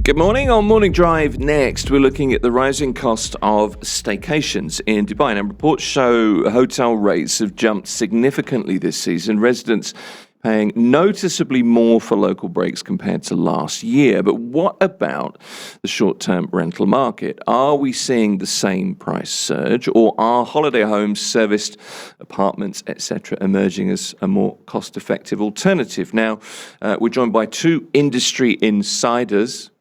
Good morning. On Morning Drive next, we're looking at the rising cost of staycations in Dubai. Now, reports show hotel rates have jumped significantly this season. Residents paying noticeably more for local breaks compared to last year. But what about the short-term rental market? Are we seeing the same price surge, or are holiday homes, serviced apartments, etc., emerging as a more cost-effective alternative? Now, we're joined by two industry insiders.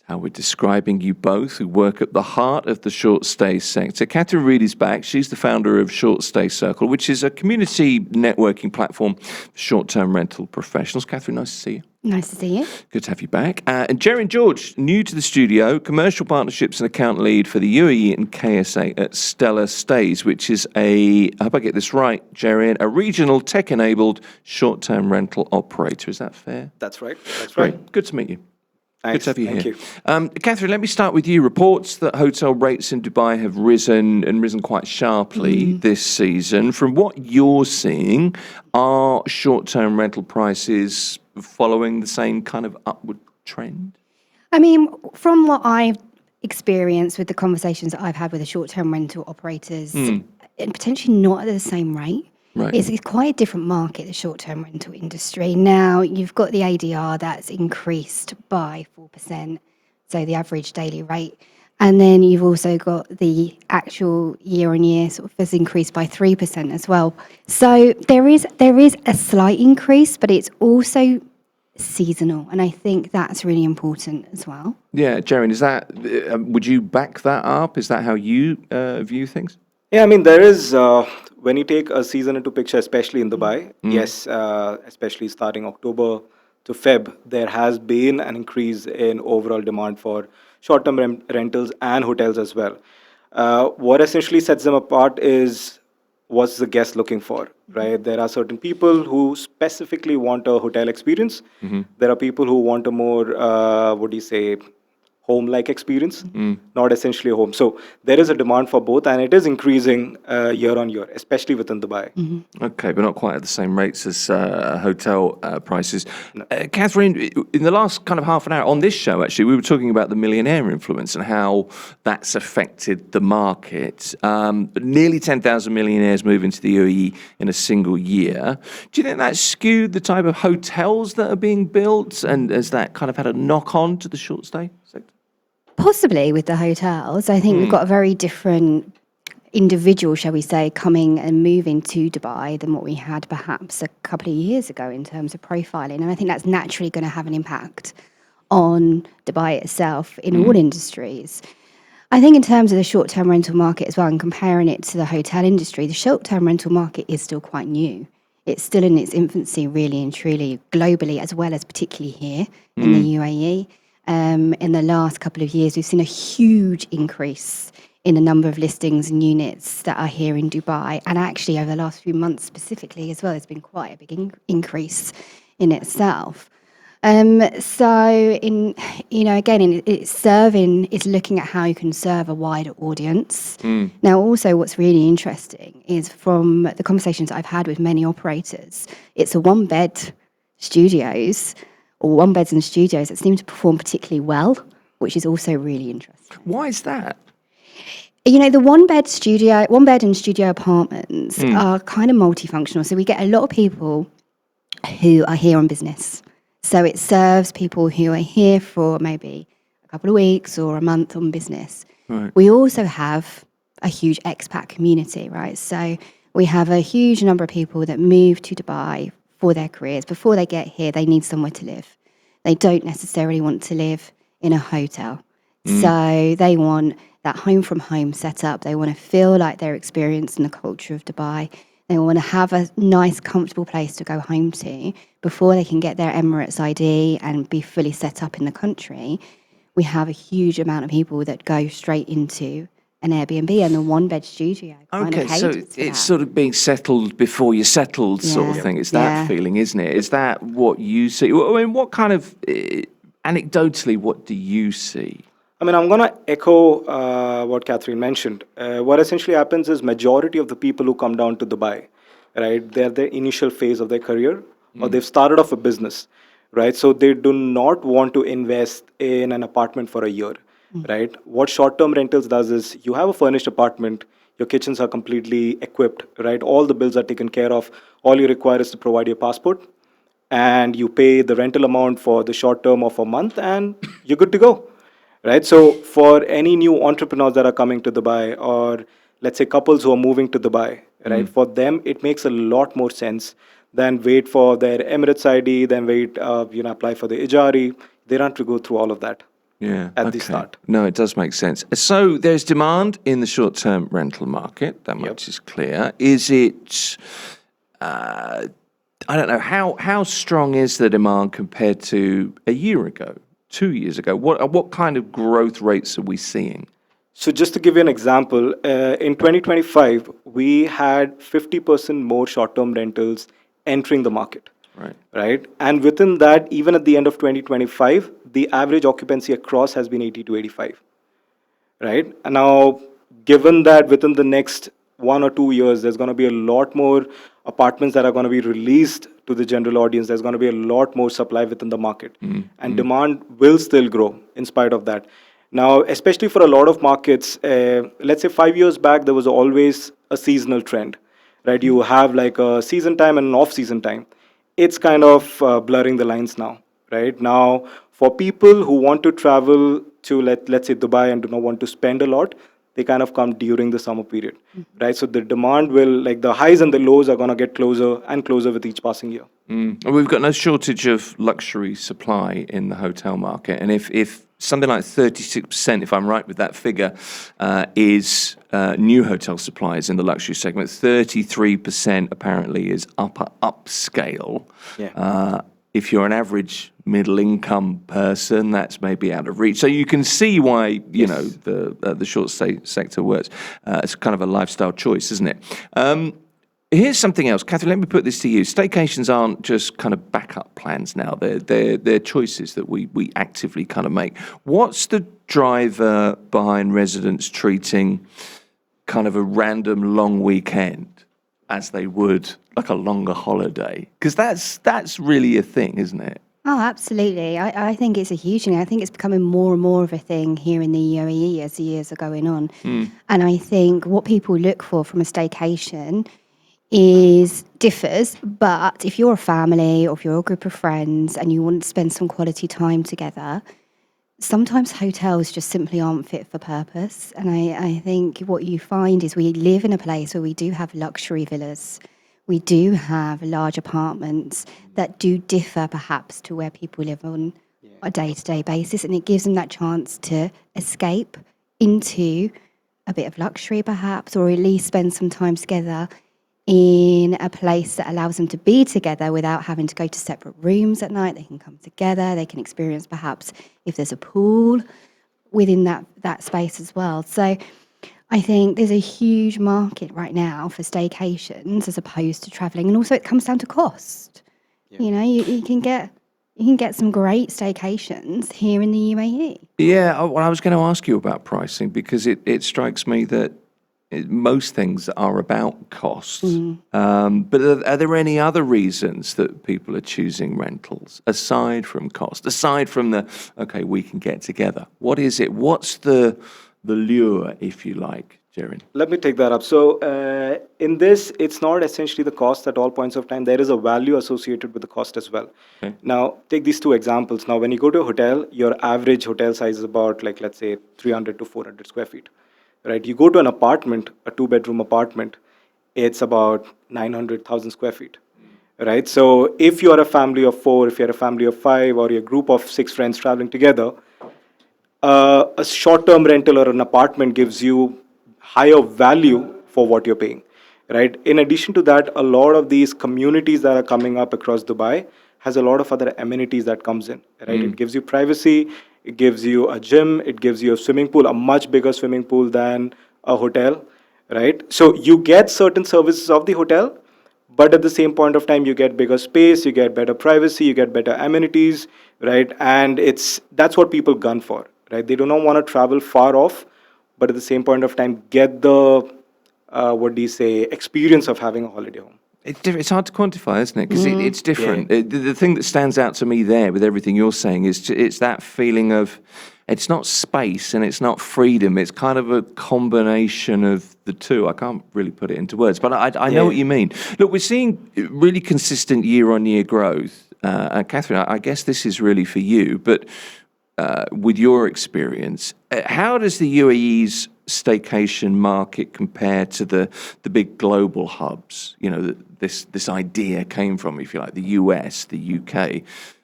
How we're describing you both, who work at the heart of the short stay sector. Katherine Read is back. She's the founder of Short Stay Circle, which is a community networking platform for short-term rental professionals. Katherine, nice to see you. Nice to see you. Good to have you back. And Jerin George, new to the studio, commercial partnerships and account lead for the UAE and KSA at Stellar Stays, which is I hope I get this right, Jerin, a regional tech-enabled short-term rental operator. Is that fair? That's right. That's Great. right. Good to meet you. Thanks. Good to have you Thank here. Katherine, let me start with you. Reports that hotel rates in Dubai have risen quite sharply this season. From what you're seeing, are short-term rental prices following the same kind of upward trend? I mean, from what I've experienced with the conversations that I've had with the short-term rental operators, and potentially not at the same rate. Right. It's quite a different market, the short-term rental industry. Now, you've got the ADR that's increased by 4%, so the average daily rate. And then you've also got the actual year-on-year sort of has increased by 3% as well. So there is a slight increase, but it's also seasonal, and I think that's really important as well. Yeah, Jerin, is that, would you back that up? Is that how you view things? Yeah, I mean, there is, when you take a season into picture, especially in Dubai, yes, especially starting October to Feb, there has been an increase in overall demand for short-term rentals and hotels as well. What essentially sets them apart is what's the guest looking for, right? There are certain people who specifically want a hotel experience. There are people who want a more, home-like experience, not essentially a home. So there is a demand for both, and it is increasing year on year, especially within Dubai. Okay, but not quite at the same rates as hotel prices. No. Katherine, in the last kind of half an hour on this show, actually, we were talking about the millionaire influence and how that's affected the market. Nearly 10,000 millionaires move into the UAE in a single year. Do you think that skewed the type of hotels that are being built, and has that kind of had a knock-on to the short stay sector? Possibly with the hotels. I think we've got a very different individual, shall we say, coming and moving to Dubai than what we had perhaps a couple of years ago in terms of profiling. And I think that's naturally going to have an impact on Dubai itself in all industries. I think in terms of the short-term rental market as well, and comparing it to the hotel industry, the short-term rental market is still quite new. It's still in its infancy, really and truly, globally, as well as particularly here in the UAE. In the last couple of years, we've seen a huge increase in the number of listings and units that are here in Dubai. And actually, over the last few months specifically as well, there's been quite a big increase in itself. It's looking at how you can serve a wider audience. Now, also what's really interesting is from the conversations I've had with many operators, it's a one-bed studios or one beds and studios that seem to perform particularly well, which is also really interesting. Why is that? You know, the one bed and studio apartments are kind of multifunctional. So we get a lot of people who are here on business. So it serves people who are here for maybe a couple of weeks or a month on business. Right. We also have a huge expat community, right? So we have a huge number of people that move to Dubai for their careers. Before they get here, they need somewhere to live. They don't necessarily want to live in a hotel. So they want that home from home setup. They want to feel like they're experiencing the culture of Dubai. They want to have a nice, comfortable place to go home to before they can get their Emirates ID and be fully set up in the country. We have a huge amount of people that go straight into an Airbnb and a one-bed studio. Okay, so it's sort of being settled before you're settled sort of thing. It's that feeling, isn't it? Is that what you see? I mean, what kind of, anecdotally, what do you see? I mean, I'm going to echo what Katherine mentioned. What essentially happens is majority of the people who come down to Dubai, right, they're the initial phase of their career or they've started off a business. right? So they do not want to invest in an apartment for a year, right? What short-term rentals does is you have a furnished apartment, your kitchens are completely equipped, right? All the bills are taken care of. All you require is to provide your passport, and you pay the rental amount for the short term of a month, and you're good to go, right? So for any new entrepreneurs that are coming to Dubai, or let's say couples who are moving to Dubai, right? For them, it makes a lot more sense than wait for their Emirates ID, then wait, apply for the Ijari. They don't have to go through all of that Yeah. at the Okay. start. No, it does make sense. So there's demand in the short-term rental market. That Yep. much is clear. Is it? I don't know how strong is the demand compared to a year ago, 2 years ago. What kind of growth rates are we seeing? So just to give you an example, in 2025, we had 50% more short-term rentals entering the market, Right. right? And within that, even at the end of 2025, the average occupancy across has been 80 to 85, right? And now, given that within the next 1 or 2 years, there's going to be a lot more apartments that are going to be released to the general audience, there's going to be a lot more supply within the market, and demand will still grow in spite of that. Now, especially for a lot of markets, let's say 5 years back, there was always a seasonal trend, right? You have like a season time and an off-season time. It's kind of blurring the lines now, right? Now, for people who want to travel to, let's say, Dubai and do not want to spend a lot, they kind of come during the summer period, right? So the demand will, like the highs and the lows are going to get closer and closer with each passing year. Well, we've got no shortage of luxury supply in the hotel market, and if something like 36%, if I'm right with that figure, is new hotel supplies in the luxury segment, 33% apparently is upper upscale. Yeah. If you're an average middle-income person, that's maybe out of reach. So you can see why the short stay sector works. It's kind of a lifestyle choice, isn't it? Here's something else, Katherine. Let me put this to you. Staycations aren't just kind of backup plans now. They're choices that we actively kind of make. What's the driver behind residents treating kind of a random long weekend as they would like a longer holiday? Because that's really a thing, isn't it? Oh, absolutely. I think it's a huge thing. I think it's becoming more and more of a thing here in the UAE as the years are going on. And I think what people look for from a staycation differs, but if you're a family or if you're a group of friends and you want to spend some quality time together, sometimes hotels just simply aren't fit for purpose. And I think what you find is we live in a place where we do have luxury villas. We do have large apartments that do differ perhaps to where people live on a day-to-day basis. And it gives them that chance to escape into a bit of luxury perhaps, or at least spend some time together in a place that allows them to be together without having to go to separate rooms at night. They can come together. They can experience perhaps if there's a pool within that space as well. So I think there's a huge market right now for staycations as opposed to traveling. And also it comes down to cost. Yeah. You know, you can get some great staycations here in the UAE. Yeah, well, I was going to ask you about pricing because it strikes me that most things are about cost. But are there any other reasons that people are choosing rentals aside from cost, aside from okay, we can get together? What is it? What's the lure, if you like, Jerin? Let me take that up. So in this, it's not essentially the cost at all points of time. There is a value associated with the cost as well. Okay. Now, take these two examples. Now, when you go to a hotel, your average hotel size is about, like, let's say 300 to 400 square feet, right? You go to an apartment, a two-bedroom apartment, it's about 900,000 square feet, right? So if you're a family of 4, if you're a family of 5, or you're a group of 6 friends traveling together, a short-term rental or an apartment gives you higher value for what you're paying, right? In addition to that, a lot of these communities that are coming up across Dubai has a lot of other amenities that comes in, right? It gives you privacy, it gives you a gym, it gives you a swimming pool, a much bigger swimming pool than a hotel, right? So you get certain services of the hotel, but at the same point of time, you get bigger space, you get better privacy, you get better amenities, right? And that's what people gun for, right? They do not want to travel far off, but at the same point of time, get the experience of having a holiday home. It's hard to quantify, isn't it? Because it's different. Yeah. The thing that stands out to me there with everything you're saying is it's that feeling of it's not space and it's not freedom. It's kind of a combination of the two. I can't really put it into words, but I know what you mean. Look, we're seeing really consistent year-on-year growth. And Katherine, I guess this is really for you, but with your experience, how does the UAE's staycation market compare to the big global hubs? You know, this idea came from, if you like, the US, the UK,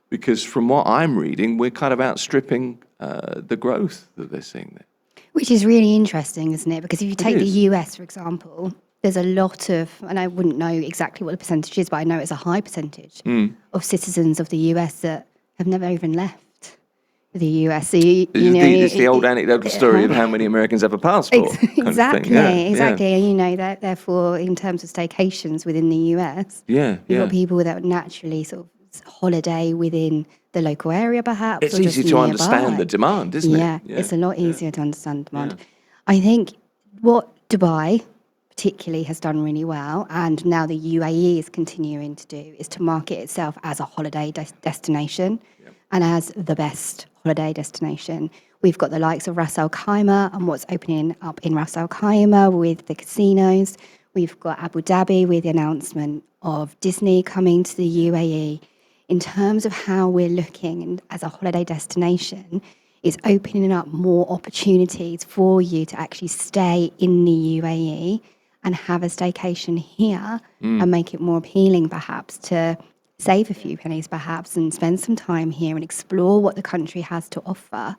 because from what I'm reading, we're kind of outstripping the growth that they're seeing there. Which is really interesting, isn't it? Because if you take the is. US, for example, there's a lot of, and I wouldn't know exactly what the percentage is, but I know it's a high percentage of citizens of the US that have never even left the US. So It's the old anecdotal story of how many Americans have a passport. Exactly. Yeah. And, therefore, in terms of staycations within the US, you've got people that naturally sort of holiday within the local area, perhaps. It's or just easy to nearby. understand the demand, isn't it? Yeah, it's a lot easier to understand demand. I think what Dubai particularly has done really well, and now the UAE is continuing to do, is to market itself as a holiday destination and as the best holiday destination. We've got the likes of Ras Al Khaimah and what's opening up in Ras Al Khaimah with the casinos. We've got Abu Dhabi with the announcement of Disney coming to the UAE. In terms of how we're looking as a holiday destination, it's opening up more opportunities for you to actually stay in the UAE and have a staycation here and make it more appealing, perhaps, to save a few pennies, perhaps, and spend some time here and explore what the country has to offer,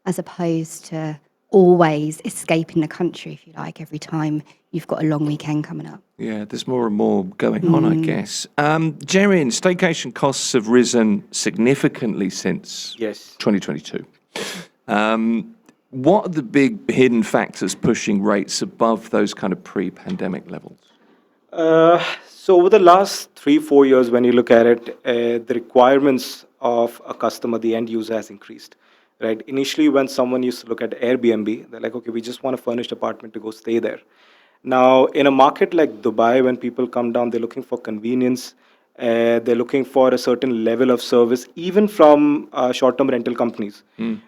as opposed to always escaping the country, if you like, every time you've got a long weekend coming up. Yeah, there's more and more going on, I guess. Jerin, staycation costs have risen significantly since 2022. What are the big hidden factors pushing rates above those kind of pre-pandemic levels? So over the last 3-4 years, when you look at it, the requirements of a customer, the end user, has increased. Right. Initially, when someone used to look at Airbnb, they're like, okay, we just want a furnished apartment to go stay there. Now, in a market like Dubai, when people come down, they're looking for convenience. They're looking for a certain level of service, even from short-term rental companies.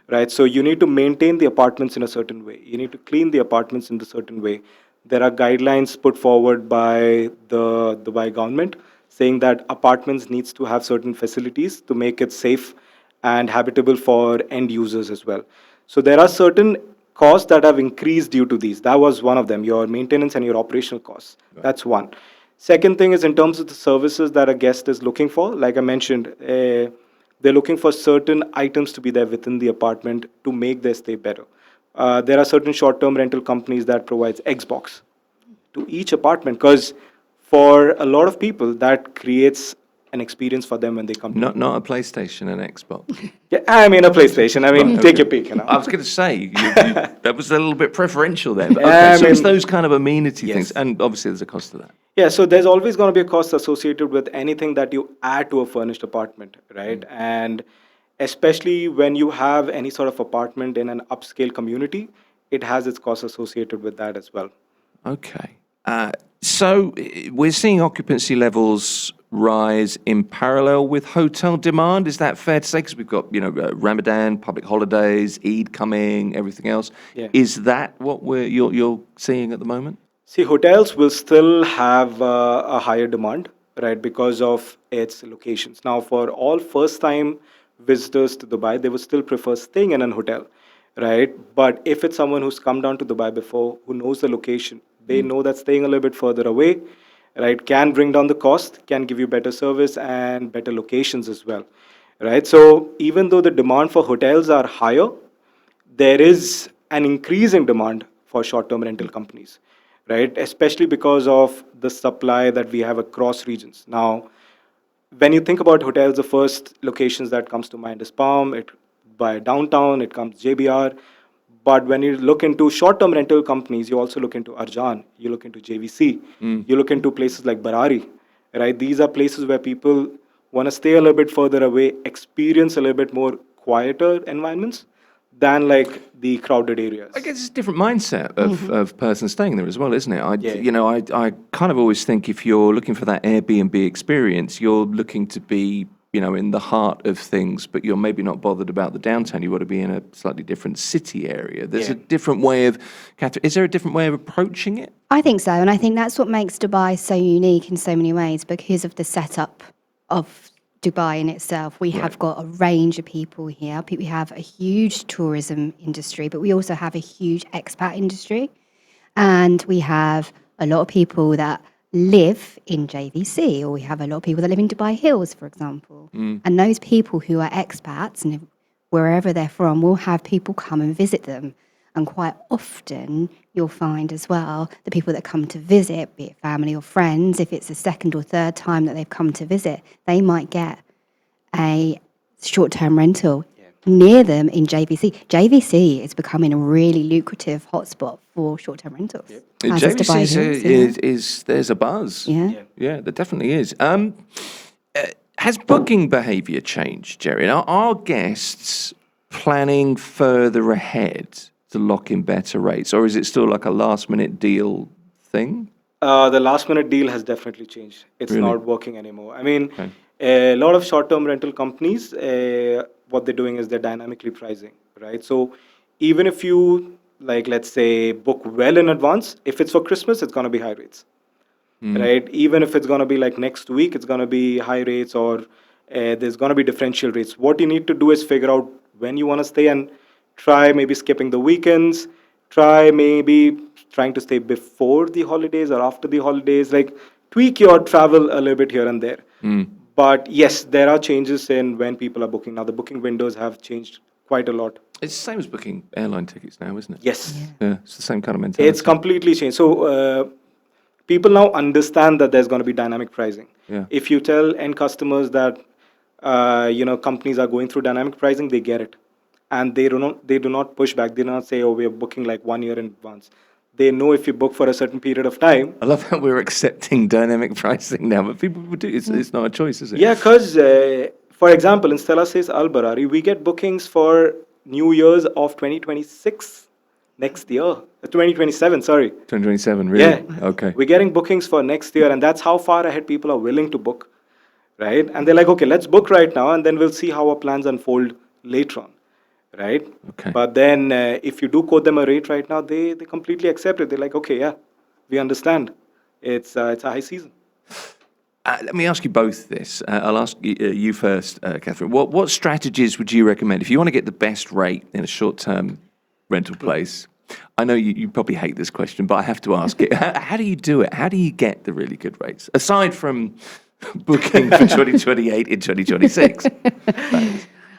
Right. So you need to maintain the apartments in a certain way. You need to clean the apartments in a certain way. There are guidelines put forward by the Dubai government saying that apartments needs to have certain facilities to make it safe and habitable for end users as well. So there are certain costs that have increased due to these. That was one of them, your maintenance and your operational costs. Right. That's one. Second thing is in terms of the services that a guest is looking for, like I mentioned, they're looking for certain items to be there within the apartment to make their stay better. There are certain short-term rental companies that provides Xbox to each apartment, because for a lot of people that creates an experience for them when they come. Not a PlayStation and Xbox. Yeah, I mean a PlayStation. I mean, take your pick. I was going to say that was a little bit preferential there. But okay, so it's those kind of amenity things, and obviously there's a cost to that. Yeah, so there's always going to be a cost associated with anything that you add to a furnished apartment, right? And especially when you have any sort of apartment in an upscale community, it has its costs associated with that as well. Okay. So we're seeing occupancy levels rise in parallel with hotel demand. Is that fair to say? Because we've got, Ramadan, public holidays, Eid coming, everything else. Yeah. Is that what you're seeing at the moment? See, hotels will still have a higher demand, right, because of its locations. Now, for all first-time visitors to Dubai, they would still prefer staying in an hotel, right? But if it's someone who's come down to Dubai before, who knows the location, they know that staying a little bit further away, right, can bring down the cost, can give you better service and better locations as well, right? So even though the demand for hotels are higher, there is an increase in demand for short-term rental companies, right? Especially because of the supply that we have across regions. Now, when you think about hotels, the first locations that comes to mind is Palm, by downtown, it comes JBR. But when you look into short-term rental companies, you also look into Arjan, you look into JVC, you look into places like Barari, right? These are places where people want to stay a little bit further away, experience a little bit more quieter environments. than like the crowded areas. I guess it's a different mindset of person staying there as well, isn't it? Yeah. I kind of always think if you're looking for that Airbnb experience, you're looking to be, in the heart of things, but you're maybe not bothered about the downtown. You want to be in a slightly different city area. There's a different way of, Katherine, is there a different way of approaching it? I think so, and I think that's what makes Dubai so unique in so many ways because of the setup of Dubai in itself. We have got a range of people here. We have a huge tourism industry, but we also have a huge expat industry, and we have a lot of people that live in JVC, or we have a lot of people that live in Dubai Hills, for example. And those people who are expats and wherever they're from will have people come and visit them. And quite often, you'll find as well the people that come to visit, be it family or friends, if it's the second or third time that they've come to visit, they might get a short-term rental near them in JVC. JVC is becoming a really lucrative hotspot for short-term rentals. As is Dubai Hills, JVC there's a buzz. Yeah. There definitely is. Has booking behaviour changed, Jerin? Are guests planning further ahead to lock in better rates, or is it still like a last-minute deal thing? The last minute deal has definitely changed. It's Really? not working anymore. I mean, a lot of short term rental companies, what they're doing is they're dynamically pricing, right? So even if you, like, let's say, book well in advance, if it's for Christmas, it's going to be high rates, right? Even if it's going to be like next week, it's going to be high rates, or there's going to be differential rates. What you need to do is figure out when you want to stay and try maybe skipping the weekends, try maybe trying to stay before the holidays or after the holidays, like tweak your travel a little bit here and there. But yes, there are changes in when people are booking. Now the booking windows have changed quite a lot. It's the same as booking airline tickets now, isn't it? Yes, Yeah, it's the same kind of mentality. it's completely changed. So people now understand that there's going to be dynamic pricing. Yeah. If you tell end customers that companies are going through dynamic pricing, they get it, and they do not push back. They do not say, "Oh, we are booking like 1 year in advance." They know if you book for a certain period of time. I love how we're accepting dynamic pricing now, but people would do it's not a choice, is it? Yeah, because for example, in Stella Says Al Barari, we get bookings for New Year's of 2026 next year, 2027. Sorry. 2027, really? Yeah. Okay. We're getting bookings for next year, and that's how far ahead people are willing to book, right? And they're like, okay, let's book right now, and then we'll see how our plans unfold later on, right? Okay. But then if you do quote them a rate right now, they completely accept it. They're like, okay, yeah, we understand. It's a high season. Let me ask you both this. I'll ask you first, Katherine. What strategies would you recommend if you want to get the best rate in a short-term rental place? I know you probably hate this question, but I have to ask it. How do you do it? How do you get the really good rates? Aside from booking for 2028 in 2026.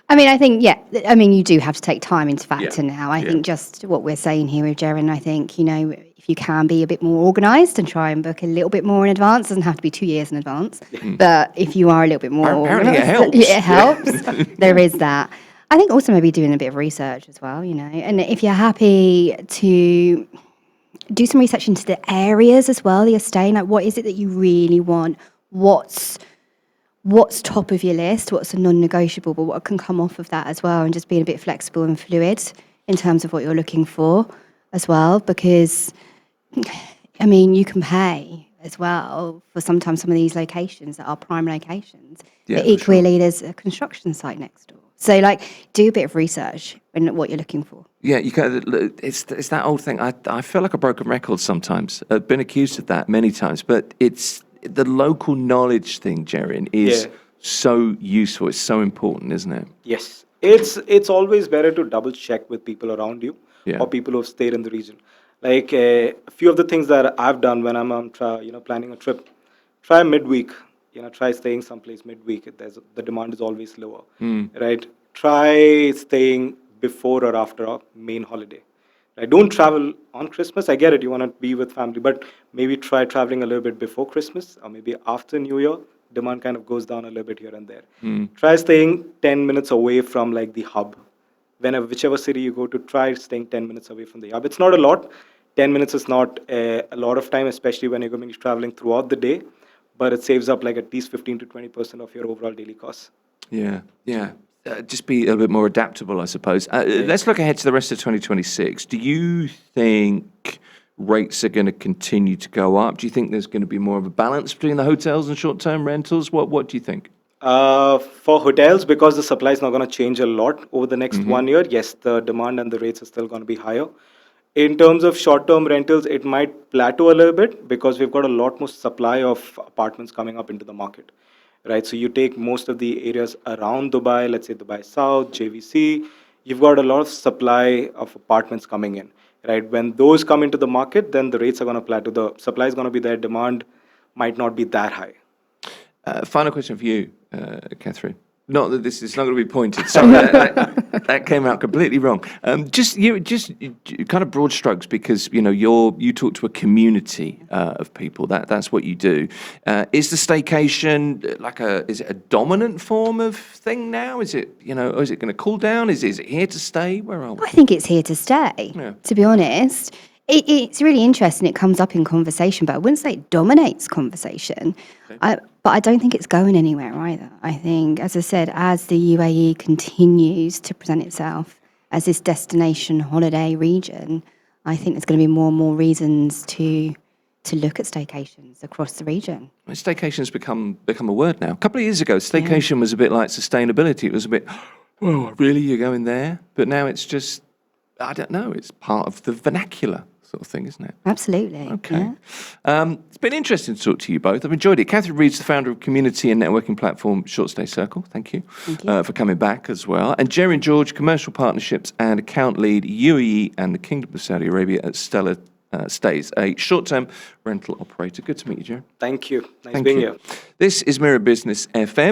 I mean, I think, you do have to take time into factor Yeah. now. I think just what we're saying here with Jerin, I think, if you can be a bit more organised and try and book a little bit more in advance, doesn't have to be 2 years in advance, but if you are a little bit more Apparently it organised, helps. it helps. There is that. I think also maybe doing a bit of research as well, and if you're happy to do some research into the areas as well that you're staying, like what is it that you really want? What's top of your list, what's a non-negotiable, but what can come off of that as well, and just being a bit flexible and fluid in terms of what you're looking for as well, because, you can pay as well for sometimes some of these locations that are prime locations, but equally there's a construction site next door. So, do a bit of research in what you're looking for. Yeah, you can. It's that old thing. I feel like a broken record sometimes. I've been accused of that many times, but it's the local knowledge thing, Jerin, is so useful. It's so important, isn't it? Yes, it's always better to double check with people around you or people who've stayed in the region. Like a few of the things that I've done when I'm planning a trip, try midweek. Try staying someplace midweek. The demand is always lower, right? Try staying before or after a main holiday. Right? Don't travel on Christmas. I get it. You want to be with family, but maybe try traveling a little bit before Christmas or maybe after New Year. Demand kind of goes down a little bit here and there. Try staying 10 minutes away from like the hub. Whichever city you go to, try staying 10 minutes away from the hub. It's not a lot. 10 minutes is not a lot of time, especially when you're going to be traveling throughout the day, but it saves up like at least 15 to 20% of your overall daily costs. Yeah. just be a little bit more adaptable, I suppose. Let's look ahead to the rest of 2026. Do you think rates are going to continue to go up? Do you think there's going to be more of a balance between the hotels and short-term rentals? What do you think? For hotels, because the supply is not going to change a lot over the next 1 year, yes, the demand and the rates are still going to be higher. In terms of short-term rentals, it might plateau a little bit because we've got a lot more supply of apartments coming up into the market, right? So you take most of the areas around Dubai, let's say Dubai South, JVC, you've got a lot of supply of apartments coming in, right? When those come into the market, then the rates are going to plateau. The supply is going to be there, demand might not be that high. Final question for you, Katherine. Not that this is not going to be pointed. Sorry, that came out completely wrong. Just kind of broad strokes, because you talk to a community of people. That's what you do. Is the staycation is it a dominant form of thing now? Is it or is it going to cool down? Is it here to stay? Where are we? I think it's here to stay. Yeah. To be honest, it's really interesting. It comes up in conversation, but I wouldn't say it dominates conversation. Okay. But I don't think it's going anywhere either. I think, as I said, as the UAE continues to present itself as this destination holiday region, I think there's going to be more and more reasons to look at staycations across the region. Staycation's become a word now. A couple of years ago, staycation was a bit like sustainability. It was a bit, whoa, really, you're going there? But now it's just, I don't know, it's part of the vernacular sort of thing, isn't it? Absolutely. Okay. Yeah. It's been interesting to talk to you both. I've enjoyed it. Katherine Read's the founder of community and networking platform Short Stay Circle. Thank you, for coming back as well. And Jerin George, commercial partnerships and account lead, UAE and the Kingdom of Saudi Arabia at Stellar Stays, a short-term rental operator. Good to meet you, Jerin. Thank you. Nice Thank being you. here. This is Mirror Business FM.